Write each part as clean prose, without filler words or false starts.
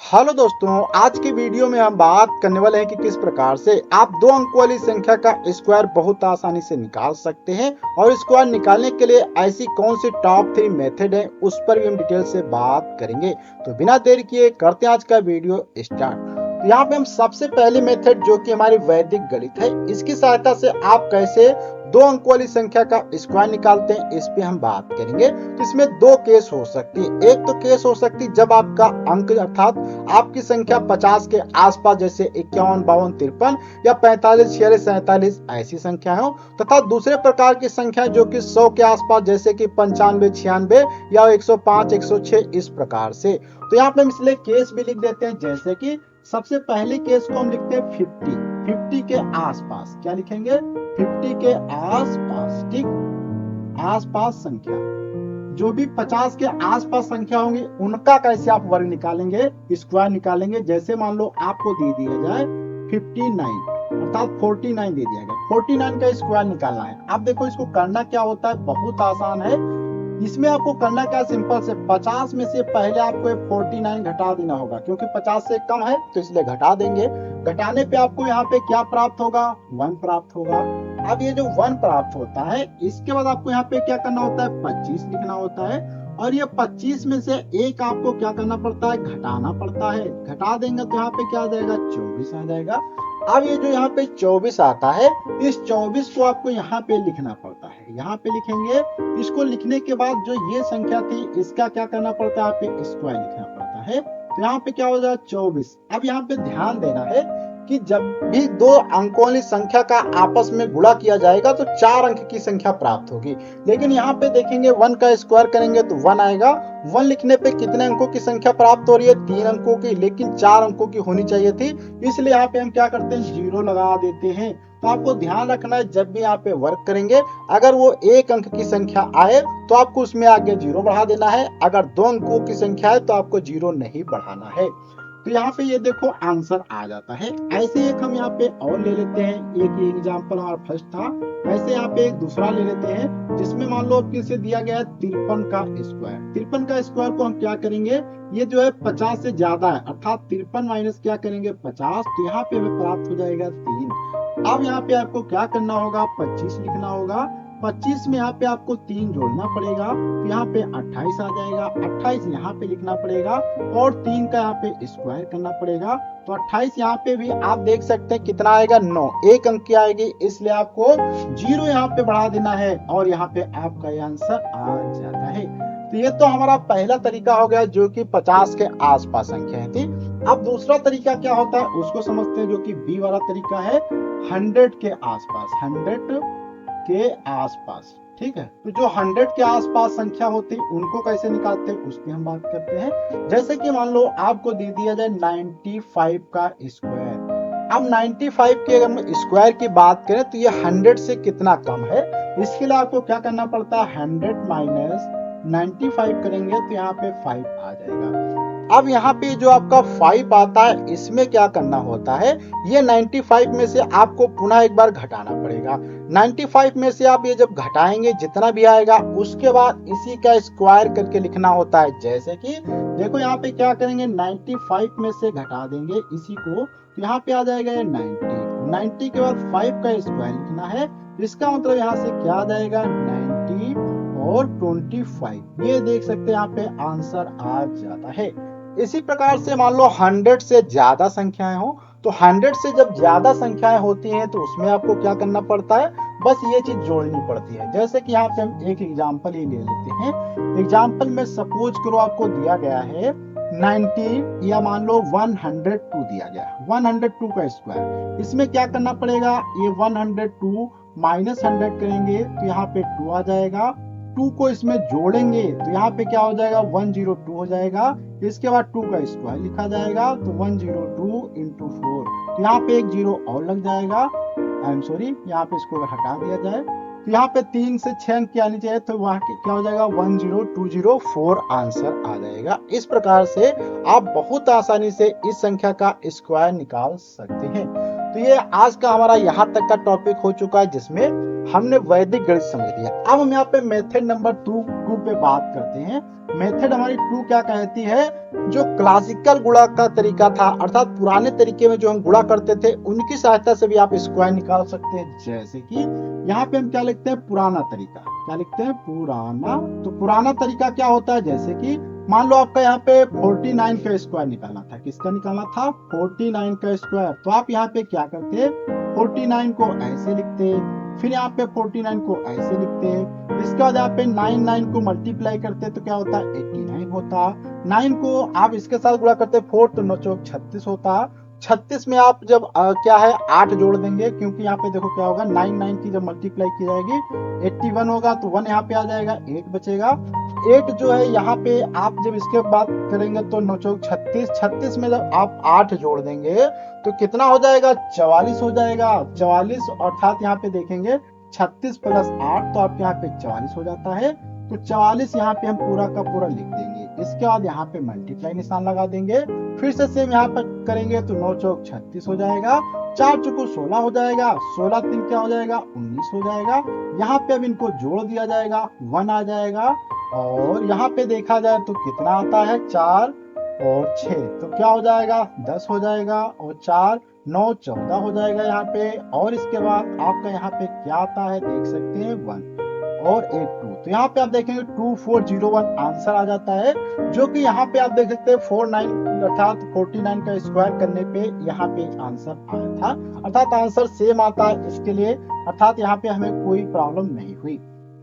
Hello दोस्तों, आज की वीडियो में हम बात करने वाले हैं कि किस प्रकार से आप दो अंक वाली संख्या का स्क्वायर बहुत आसानी से निकाल सकते हैं और स्क्वायर निकालने के लिए ऐसी कौन सी टॉप 3 मेथड है उस पर भी हम डिटेल से बात करेंगे। तो बिना देर किए करते हैं आज का वीडियो स्टार्ट। तो यहाँ पे हम सबसे पहली मेथड जो कि हमारी वैदिक गणित है, इसकी सहायता से आप कैसे दो अंक वाली संख्या का स्क्वायर निकालते हैं इस पे हम बात करेंगे। तो इसमें दो केस हो सकती है। एक तो केस हो सकती है जब आपका अंक अर्थात आपकी संख्या 50 के आसपास, जैसे 51, 52, 53 या 45, 46, 47 ऐसी संख्या हो, तथा दूसरे प्रकार की संख्या जो कि 100 के आसपास, जैसे कि 95, 96 या 105, 106 इस प्रकार से। तो यहाँ पे हम इसलिए केस भी लिख देते हैं, जैसे कि सबसे पहले केस को हम लिखते हैं 50 के आसपास। क्या लिखेंगे? 50 के आसपास। ठीक, आसपास संख्या जो भी 50 के आसपास संख्या होंगी उनका कैसे आप वर्ग निकालेंगे, स्क्वायर निकालेंगे। जैसे मान लो आपको दे दिया जाए 59 अर्थात 49 दे दिया गया, 49 का स्क्वायर निकालना है। आप देखो इसको करना क्या होता है, बहुत आसान है। इसमें आपको करना क्या, सिंपल से 50 में से पहले आपको 49 घटा देना होगा, क्योंकि 50 से कम है तो इसलिए घटा देंगे। घटाने पे आपको यहाँ पे क्या प्राप्त होगा? 1 प्राप्त होगा। अब ये जो 1 प्राप्त होता है, इसके बाद आपको यहाँ पे क्या करना होता है? 25 लिखना होता है। और ये 25 में से एक आपको क्या करना पड़ता है? घटाना पड़ता है। घटा देंगे तो यहाँ पे क्या आ जाएगा? 24 आ जाएगा। अब ये जो यहाँ पे 24 आता है, इस 24 को आपको यहाँ पे लिखना पड़ता है। यहाँ पे लिखेंगे। इसको लिखने के बाद जो ये संख्या थी इसका क्या करना पड़ता है? यहाँ पे स्क्वायर लिखना पड़ता है। तो यहाँ पे क्या हो जाएगा? 24। अब यहाँ पे ध्यान देना है कि जब भी दो अंकों वाली संख्या का आपस में गुणा किया जाएगा तो 4 अंक की संख्या प्राप्त होगी। लेकिन यहाँ पे देखेंगे 1 का स्क्वायर करेंगे तो 1 आएगा। 1 लिखने पे कितने अंकों की संख्या प्राप्त हो रही है? 3 अंकों की, लेकिन 4 अंकों की होनी चाहिए थी, इसलिए यहाँ पे हम क्या करते हैं? 0 लगा देते हैं। तो आपको ध्यान रखना है, जब भी यहाँ पे वर्क करेंगे अगर वो 1 अंक की संख्या आए तो आपको उसमें आगे 0 बढ़ा देना है। अगर 2 अंकों की संख्या है तो आपको 0 नहीं बढ़ाना है। तो यहाँ पे ये देखो आंसर आ जाता है। ऐसे एक हम यहाँ पे और ले लेते हैं, एक एग्जांपल हमारा फर्स्ट था। ऐसे यहाँ पे एक दूसरा ले लेते हैं जिसमें मान लो किसे दिया गया है 53 का स्क्वायर। 53 का स्क्वायर को हम क्या करेंगे? ये जो है 50 से ज्यादा है, अर्थात 53 माइनस क्या करेंगे? 50। तो यहाँ पे हमें प्राप्त हो जाएगा 3। अब यहाँ पे आपको क्या करना होगा? 25 लिखना होगा। 25 में यहाँ पे आपको 3 जोड़ना पड़ेगा, तो यहाँ पे 28 आ जाएगा। 28 यहाँ पे लिखना पड़ेगा और 3 का यहाँ पे स्क्वायर करना पड़ेगा। तो 28 यहाँ पे भी आप देख सकते हैं कितना आएगा? 9। 1 अंक की आएगी, इसलिए आपको 0 यहाँ पे बढ़ा देना है और यहाँ पे आपका ये आंसर आ जाता है। तो ये तो हमारा पहला तरीका हो गया जो कि 50 के आसपास संख्याएं थी। अब दूसरा तरीका क्या होता है उसको समझते हैं, जो कि बी वाला तरीका है, 100 के आसपास। 100 के आसपास, ठीक है। तो जो 100 के आसपास संख्या होती है उनको कैसे निकालते हैं उसकी हम बात करते हैं। जैसे कि मान लो आपको दे दिया जाए 95 का स्क्वायर। अब 95 के अगर हम स्क्वायर की बात करें तो ये 100 से कितना कम है, इसके लिए आपको क्या करना पड़ता है? 100 माइनस 95 करेंगे तो यहाँ पे 5 आ जाएगा। अब यहाँ पे जो आपका 5 आता है इसमें क्या करना होता है? ये 95 में से आपको पुनः एक बार घटाना पड़ेगा। 95 में से आप ये जब घटाएंगे जितना भी आएगा उसके बाद इसी का स्क्वायर करके लिखना होता है। जैसे कि देखो यहाँ पे क्या करेंगे? 95 में से घटा देंगे इसी को, तो यहाँ पे आ जाएगा ये 90 के बाद 5 का स्क्वायर लिखना है। इसका मतलब यहाँ से क्या आ जाएगा? 90 और 25। ये देख सकते हैं यहाँ पे आंसर आ जाता है। इसी प्रकार से मान लो 100 से ज्यादा संख्याएं हो, तो 100 से जब ज्यादा संख्याएं होती हैं तो उसमें आपको क्या करना पड़ता है? बस ये चीज जोड़नी पड़ती है। जैसे कि यहाँ पे हम एक एग्जांपल ही ले लेते हैं। एग्जांपल में सपोज करो आपको दिया गया है 90 या मान लो 102 दिया गया, 102 का स्क्वायर। इसमें क्या करना पड़ेगा? ये 102 माइनस 100 करेंगे तो यहाँ पे 2 आ जाएगा। 2 को इसमें जोड़ेंगे तो यहाँ पे क्या हो जाएगा? 102 हो जाएगा। इसके बाद 2 का स्क्वायर लिखा जाएगा तो 102 इंटू 4, तो यहाँ पे एक 0 और लग जाएगा। आई एम सॉरी, यहाँ पे इसको हटा दिया जाए तो यहाँ पे 3 से 6 अंक आनी चाहिए, तो वहां क्या हो जाएगा? 10204 आंसर आ जाएगा। इस प्रकार से आप बहुत आसानी से इस संख्या का स्क्वायर निकाल सकते हैं। तो ये आज का हमारा यहाँ तक का टॉपिक हो चुका है जिसमें हमने वैदिक गणित समझ लिया। अब हम यहाँ पे मेथड नंबर 2 पे बात करते हैं। मेथड हमारी टू क्या कहती है, जो क्लासिकल गुणा का तरीका था, अर्थात पुराने तरीके में जो हम गुणा करते थे उनकी सहायता से भी आप स्क्वायर निकाल सकते हैं। जैसे कि यहाँ पे हम क्या लिखते हैं, पुराना तरीका, क्या लिखते हैं, पुराना। तो पुराना तरीका क्या होता है, जैसे कि मान लो आपका यहाँ पे 49 का स्क्वायर निकालना था। किसका निकालना था, 49 का स्क्वायर। तो आप यहाँ पे क्या करते, 49 को ऐसे लिखते, फिर यहाँ पे 49 को ऐसे लिखते, इसके बाद यहाँ पे 9 को मल्टीप्लाई करते तो क्या होता है, 89 होता। 9 को आप इसके साथ गुणा करते 4 तो 9 चौक 36 होता। 36 में आप जब क्या है 8 जोड़ देंगे, क्योंकि यहाँ पे देखो क्या होगा, 9 की जब मल्टीप्लाई की जाएगी 81 होगा, तो 1 यहाँ पे आ जाएगा, 8 बचेगा। 8 जो है यहाँ पे आप जब इसके बात करेंगे तो 9 चौक 36, 36 में जब आप 8 जोड़ देंगे तो कितना हो जाएगा, 44 हो जाएगा। 44 अर्थात यहाँ पे देखेंगे 36 प्लस 8 तो आपके यहाँ पे 44 हो जाता है। तो 44 यहाँ पे हम पूरा का पूरा लिख देंगे। इसके बाद यहाँ पे मल्टीप्लाई निशान लगा देंगे, फिर से सेम यहाँ पर करेंगे तो 9 चौक 36 हो जाएगा, 4 चौको 16 हो जाएगा, 16 3 क्या हो जाएगा, 19 हो जाएगा। यहाँ पे अब इनको जोड़ दिया जाएगा, 1 आ जाएगा, और यहाँ पे देखा जाए तो कितना आता है, 4 और 6 तो क्या हो जाएगा, 10 हो जाएगा, और 4 9 14 हो जाएगा यहाँ पे। और इसके बाद आपका यहाँ पे क्या आता है, देख सकते हैं 1 और 8 2, तो यहाँ पे आप देखेंगे 2401 आंसर आ जाता है, जो कि यहाँ पे आप देख सकते हैं 49 अर्थात 49 का स्क्वायर करने पे यहाँ पे आंसर आया था, अर्थात आंसर सेम आता है इसके लिए, अर्थात यहाँ पे हमें कोई प्रॉब्लम नहीं हुई।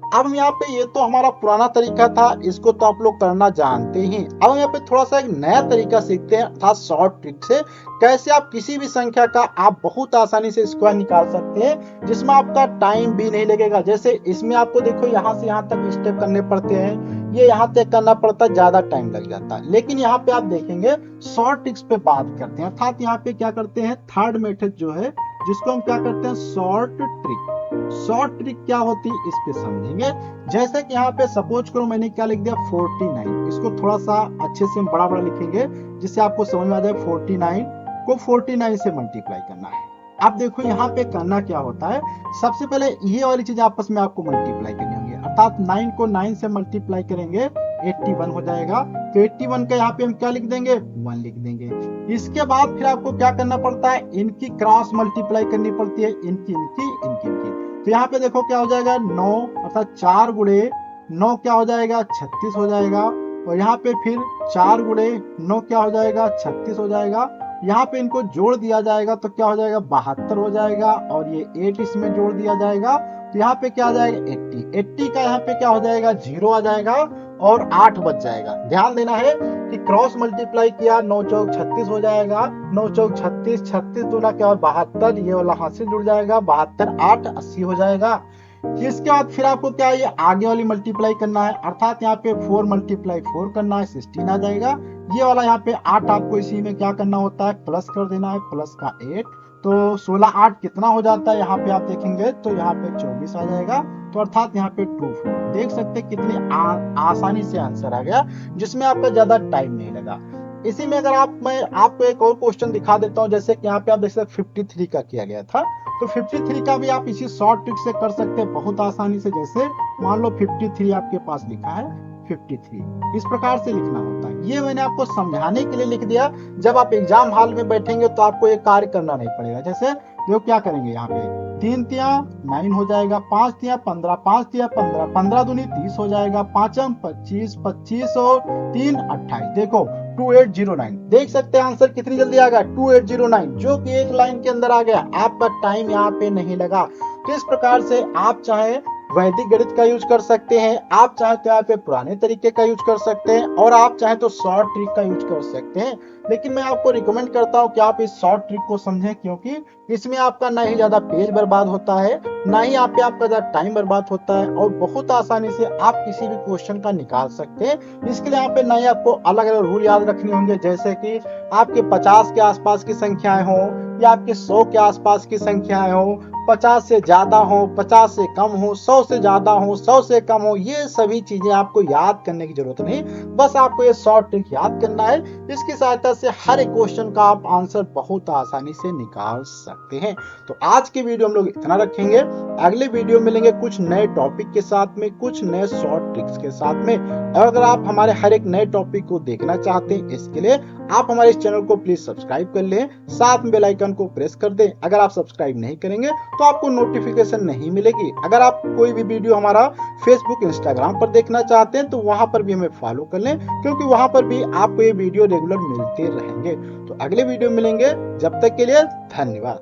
अब हम यहाँ पे, ये तो हमारा पुराना तरीका था, इसको तो आप लोग करना जानते ही। अब हम यहाँ पे थोड़ा सा एक नया तरीका सीखते हैं, अर्थात शॉर्ट ट्रिक से कैसे आप किसी भी संख्या का आप बहुत आसानी से स्क्वायर निकाल सकते हैं, जिसमें आपका टाइम भी नहीं लगेगा। जैसे इसमें आपको देखो यहाँ से यहाँ तक स्टेप करने पड़ते हैं, ये यहाँ तक करना पड़ता है, ज्यादा टाइम लग जाता है। लेकिन यहाँ पे आप देखेंगे शॉर्ट ट्रिक्स पे बात करते हैं, अर्थात यहाँ पे क्या करते हैं, थर्ड मेथड जो है जिसको हम क्या करते हैं, शॉर्ट ट्रिक। शॉर्ट ट्रिक क्या होती है इस पे समझेंगे। जैसे कि यहाँ पे सपोज करो मैंने क्या लिख दिया, 49, इसको थोड़ा सा अच्छे से बड़ा बड़ा लिखेंगे जिससे आपको समझ में आ जाए। 49 को 49 से मल्टीप्लाई करना है। अब देखो यहाँ पे करना क्या होता है, सबसे पहले ये वाली चीज आपस में आपको मल्टीप्लाई करनी होगी, अर्थात 9 को 9 से मल्टीप्लाई करेंगे 81 हो जाएगा। तो 81 का यहाँ पे हम क्या लिख देंगे, 1 लिख देंगे। इसके बाद फिर आपको क्या करना पड़ता है, इनकी क्रॉस मल्टीप्लाई करनी पड़ती है, इनकी इनकी इनकी इनकी। तो यहाँ पे देखो क्या हो जाएगा, 9 अर्थात 4 गुणे 9 क्या हो जाएगा, 36 हो जाएगा। और यहाँ पे फिर 4 गुणे 9 क्या हो जाएगा, 36 हो जाएगा। यहाँ पे इनको जोड़ दिया जाएगा तो क्या हो जाएगा, 72 हो जाएगा, और ये 8 इसमें जोड़ दिया जाएगा तो यहाँ पे क्या आ जाएगा, 80। 80 का यहाँ पे क्या हो जाएगा, 0 आ जाएगा, और 8 बच जाएगा। ध्यान देना है कि क्रॉस मल्टीप्लाई किया, 9 चौक 36 हो जाएगा, 9 चौक 36, 36 दूना क्या हो 72, ये वाला हाथ से जुड़ जाएगा, 72 8 80 हो जाएगा। इसके बाद फिर आपको क्या है, ये आगे वाली मल्टीप्लाई करना है, अर्थात यहाँ पे 4 मल्टीप्लाई 4 करना है, 16 आ जाएगा। ये वाला यहाँ पे 8 आपको इसी में क्या करना होता है, प्लस कर देना है, प्लस का 8, तो 16 8 कितना हो जाता है, यहाँ पे आप देखेंगे तो यहाँ पे 24 आ जाएगा। तो अर्थात यहाँ पे 24, देख सकते हैं कितनी आसानी से आंसर आ गया, जिसमें आपका ज्यादा टाइम नहीं लगा। इसी में अगर मैं आपको एक और क्वेश्चन दिखा देता हूँ, जैसे कि यहाँ पे आप देख सकते 53 का किया गया था, तो 53 का भी आप इसी शॉर्ट ट्रिक से कर सकते हैं बहुत आसानी से। जैसे मान लो 53 आपके पास लिखा है, 53 इस प्रकार से लिखना होता है। ये मैंने आपको समझाने के लिए लिख दिया, जब आप एग्जाम हॉल में बैठेंगे तो आपको ये कार्य करना नहीं पड़ेगा। जैसे देखो क्या करेंगे, यहाँ पे 3 तिया 9 हो जाएगा, 5 तिया 15, 5 तिया 15, 15 दूनी 30 हो जाएगा, 5 25, 25 और 3 28। देखो 2809, देख सकते हैं आंसर कितनी जल्दी आ गया, 2809, जो कि एक लाइन के अंदर आ गया, आपका टाइम यहाँ पे नहीं लगा। तो इस प्रकार से आप चाहे वैदिक गणित का यूज कर सकते हैं, आप चाहे तो यहाँ पे पुराने तरीके का यूज कर सकते हैं, और आप चाहे तो शॉर्ट ट्रिक का यूज कर सकते हैं। लेकिन मैं आपको रिकमेंड करता हूँ कि आप इस शॉर्ट ट्रिक को समझें, क्योंकि इसमें आपका ना ही ज्यादा पेज बर्बाद होता है, ना ही आप पे आपका ज्यादा टाइम बर्बाद होता है, और बहुत आसानी से आप किसी भी क्वेश्चन का निकाल सकते हैं। इसके लिए यहाँ पे ना ही आपको अलग अलग रूल याद रखने होंगे, जैसे कि आपके 50 के आसपास की संख्याएं हो या आपके 100 के आसपास की संख्याएं हो, 50 से ज्यादा हो, 50 से कम हो, 100 से ज्यादा हो, 100 से कम हो, ये सभी चीजें आपको याद करने की जरूरत नहीं। बस आपको ये शॉर्ट ट्रिक याद करना है। इसकी सहायता से हर एक क्वेश्चन का आप आंसर बहुत आसानी से निकाल सकते हैं। तो आज के वीडियो हम लोग इतना रखेंगे। अगले वीडियो मिलेंगे कुछ नए टॉपिक के साथ में, कुछ नए शॉर्ट ट्रिक्स के साथ में। और अगर आप हमारे हर एक नए टॉपिक को देखना चाहते हैं, इसके लिए आप हमारे इस चैनल को प्लीज सब्सक्राइब कर लें, साथ में बेल आइकन को प्रेस कर दें। अगर आप सब्सक्राइब नहीं करेंगे तो आपको नोटिफिकेशन नहीं मिलेगी। अगर आप कोई भी वीडियो हमारा फेसबुक, इंस्टाग्राम पर देखना चाहते हैं तो वहां पर भी हमें फॉलो कर लें, क्योंकि वहां पर भी आपको ये वीडियो रेगुलर मिलते रहेंगे। तो अगले वीडियो मिलेंगे, जब तक के लिए धन्यवाद।